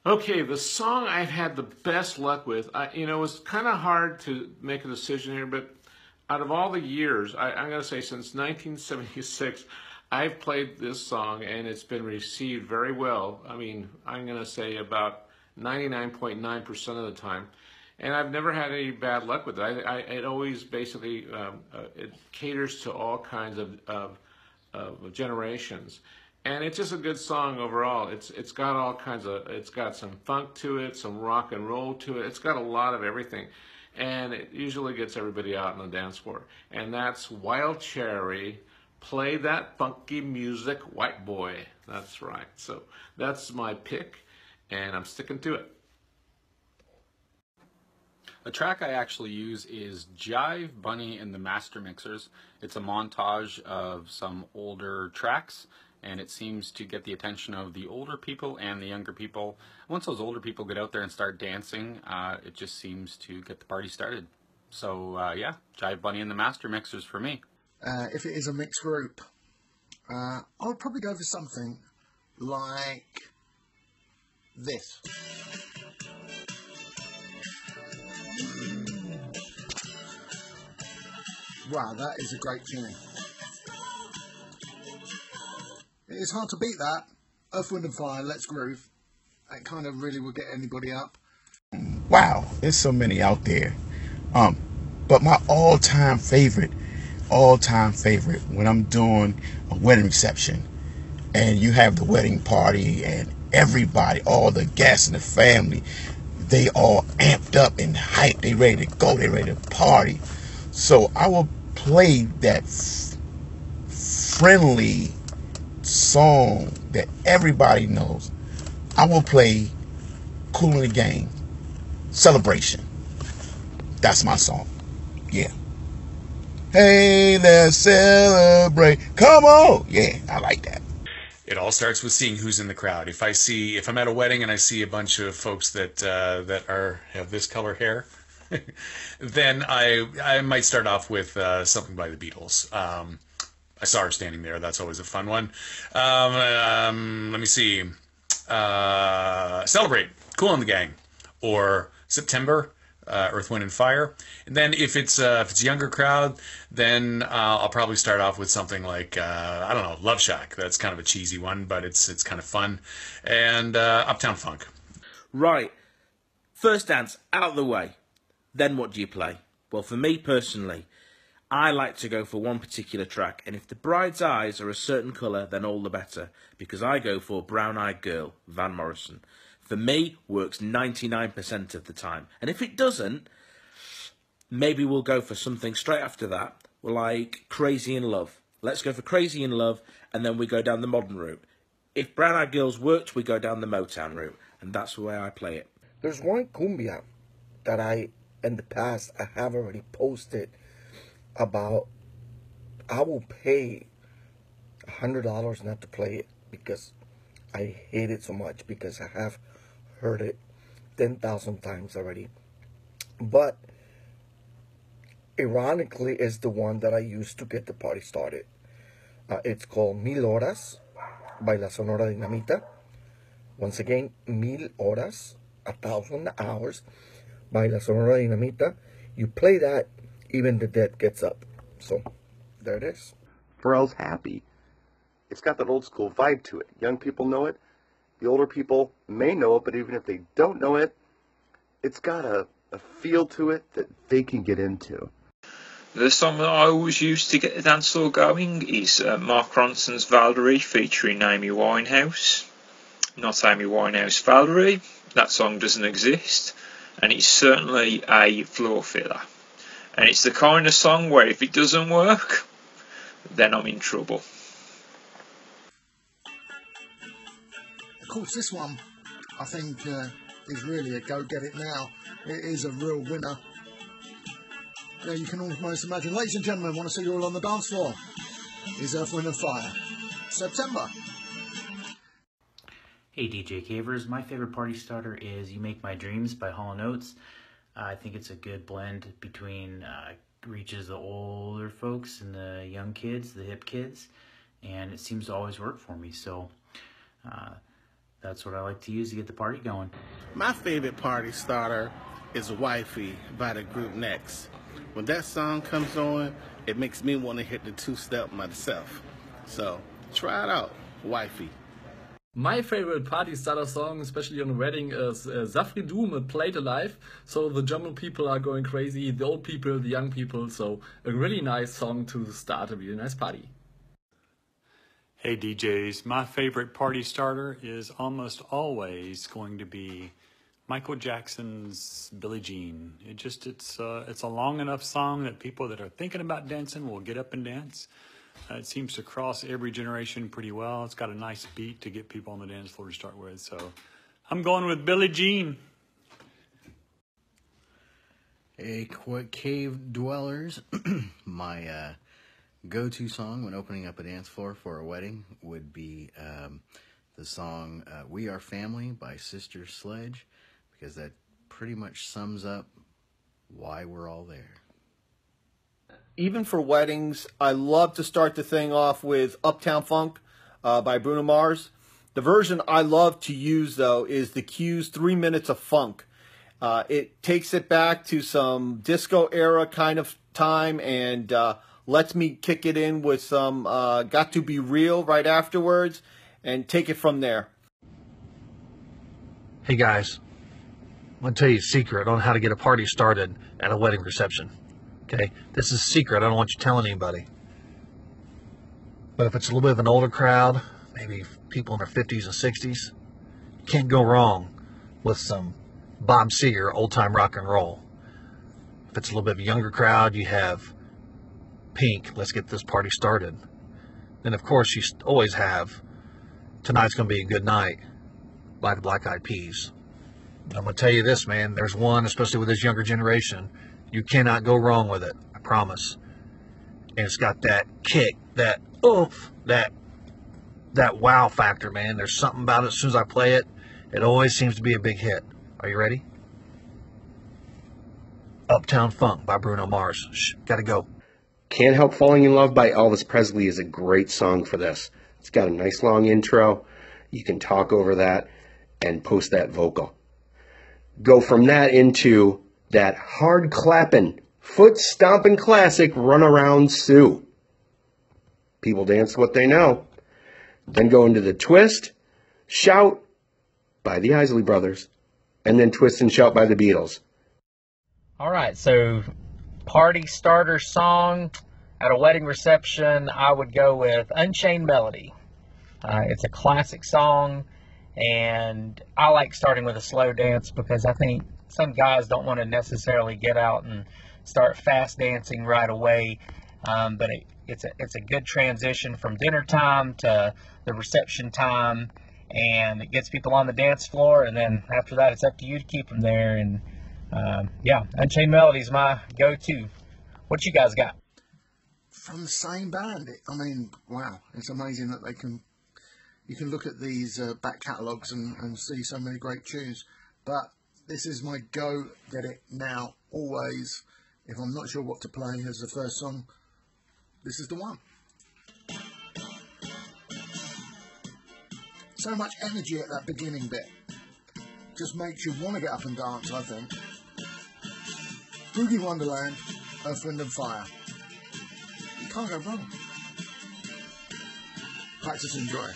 Okay, the song I've had the best luck with, it was kind of hard to make a decision here, but out of all the years, I'm going to say since 1976, I've played this song and it's been received very well. I mean, I'm going to say about 99.9% of the time. And I've never had any bad luck with it. It always basically it caters to all kinds of generations, and it's just a good song overall. It's got all kinds of, it's got some funk to it, some rock and roll to it. It's got a lot of everything, and it usually gets everybody out on the dance floor. And that's Wild Cherry. Play that funky music, white boy. That's right. So that's my pick, and I'm sticking to it. The track I actually use is Jive Bunny and the Master Mixers. It's a montage of some older tracks, and it seems to get the attention of the older people and the younger people. Once those older people get out there and start dancing, it just seems to get the party started. So yeah, Jive Bunny and the Master Mixers for me. If it is a mixed group, I would probably go for something like this. Wow, that is a great tune. It's hard to beat that. Earth, Wind and Fire, Let's Groove. That kind of really will get anybody up. Wow, there's so many out there. But my all-time favorite, when I'm doing a wedding reception and you have the wedding party and everybody, all the guests and the family, they all amped up and hyped. They ready to go. They ready to party. So I will play that friendly song that everybody knows. I will play Kool and the Gang, Celebration. That's my song. Yeah. Hey, let's celebrate. Come on. Yeah, I like that. It all starts with seeing who's in the crowd. If I'm at a wedding and I see a bunch of folks that have this color hair, then I might start off with something by the Beatles. I saw her standing there. That's always a fun one. Let me see. Celebrate, Kool and the Gang, or September, Earth, Wind and Fire. And then if it's a younger crowd, then I'll probably start off with something like I don't know, Love Shack. That's kind of a cheesy one, but it's kind of fun. And Uptown Funk. Right. First dance out of the way. Then what do you play? Well, for me personally, I like to go for one particular track, and if the bride's eyes are a certain colour, then all the better, because I go for Brown Eyed Girl, Van Morrison. For me, works 99% of the time. And if it doesn't, maybe we'll go for something straight after that, like Crazy in Love. Let's go for Crazy in Love, and then we go down the modern route. If Brown Eyed Girls worked, we go down the Motown route, and that's the way I play it. There's one cumbia that in the past, I have already posted about. I will pay $100 not to play it because I hate it so much, because I have heard it 10,000 times already. But ironically, is the one that I used to get the party started. It's called Mil Horas by La Sonora Dinamita. Once again, Mil Horas, 1,000 hours by La Sonora Dinamita. You play that, even the dead gets up. So, there it is. Pharrell's Happy. It's got that old school vibe to it. Young people know it. The older people may know it, but even if they don't know it, it's got a feel to it that they can get into. The song that I always use to get the dance floor going is Mark Ronson's Valerie featuring Amy Winehouse. Not Amy Winehouse, Valerie. That song doesn't exist, and it's certainly a floor filler. And it's the kind of song where if it doesn't work, then I'm in trouble. Of course, this one, I think, is really a go get it now. It is a real winner. Yeah, you can almost imagine. Ladies and gentlemen, want to see you all on the dance floor. Is Earth, Wind and Fire. September. Hey DJ Cavers, my favorite party starter is You Make My Dreams by Hall & Oates. I think it's a good blend between reaches the older folks and the young kids, the hip kids, and it seems to always work for me. So That's what I like to use to get the party going. My favorite party starter is Wifey by the group Next. When that song comes on, it makes me want to hit the two-step myself. So try it out, Wifey. My favorite party starter song, especially on a wedding, is Safri Doom, Played Alive. So the German people are going crazy, the old people, the young people. So a really nice song to start a really nice party. Hey DJs, my favorite party starter is almost always going to be Michael Jackson's Billie Jean. It's a long enough song that people that are thinking about dancing will get up and dance. It seems to cross every generation pretty well. It's got a nice beat to get people on the dance floor to start with. So I'm going with Billie Jean. Hey, cave dwellers, my go-to song when opening up a dance floor for a wedding would be the song We Are Family by Sister Sledge, because that pretty much sums up why we're all there. Even for weddings, I love to start the thing off with Uptown Funk by Bruno Mars. The version I love to use, though, is the Q's 3 Minutes of Funk. It takes it back to some disco era kind of time and lets me kick it in with some Got to Be Real right afterwards and take it from there. Hey guys, I'm going to tell you a secret on how to get a party started at a wedding reception. Okay, this is a secret. I don't want you telling anybody. But if it's a little bit of an older crowd, maybe people in their 50s and 60s, you can't go wrong with some Bob Seger, old-time rock and roll. If it's a little bit of a younger crowd, you have Pink, Let's Get This Party Started. Then, of course, you always have Tonight's Gonna Be a Good Night by the Black Eyed Peas. I'm going to tell you this, man, there's one, especially with this younger generation, you cannot go wrong with it, I promise. And it's got that kick, that oomph, that wow factor, man. There's something about it. As soon as I play it, it always seems to be a big hit. Are you ready? Uptown Funk by Bruno Mars. Shh, gotta go. Can't Help Falling in Love by Elvis Presley is a great song for this. It's got a nice long intro. You can talk over that and post that vocal. Go from that into that hard clapping, foot stomping classic, Runaround Sue. People dance what they know. Then go into the Twist, Shout by the Isley Brothers, and then Twist and Shout by the Beatles. All right, so party starter song at a wedding reception, I would go with Unchained Melody. It's a classic song, and I like starting with a slow dance because I think some guys don't want to necessarily get out and start fast dancing right away, but it's a good transition from dinner time to the reception time, and it gets people on the dance floor, and then after that it's up to you to keep them there. And yeah, Unchained Melody is my go-to. What you guys got? From the same band. I mean, wow, it's amazing that you can look at these back catalogues and see so many great tunes. But this is my go, get it now, always. If I'm not sure what to play as the first song, this is the one. So much energy at that beginning bit. Just makes you want to get up and dance, I think. Boogie Wonderland, Earth, Wind and Fire. You can't go wrong. Practice and enjoy.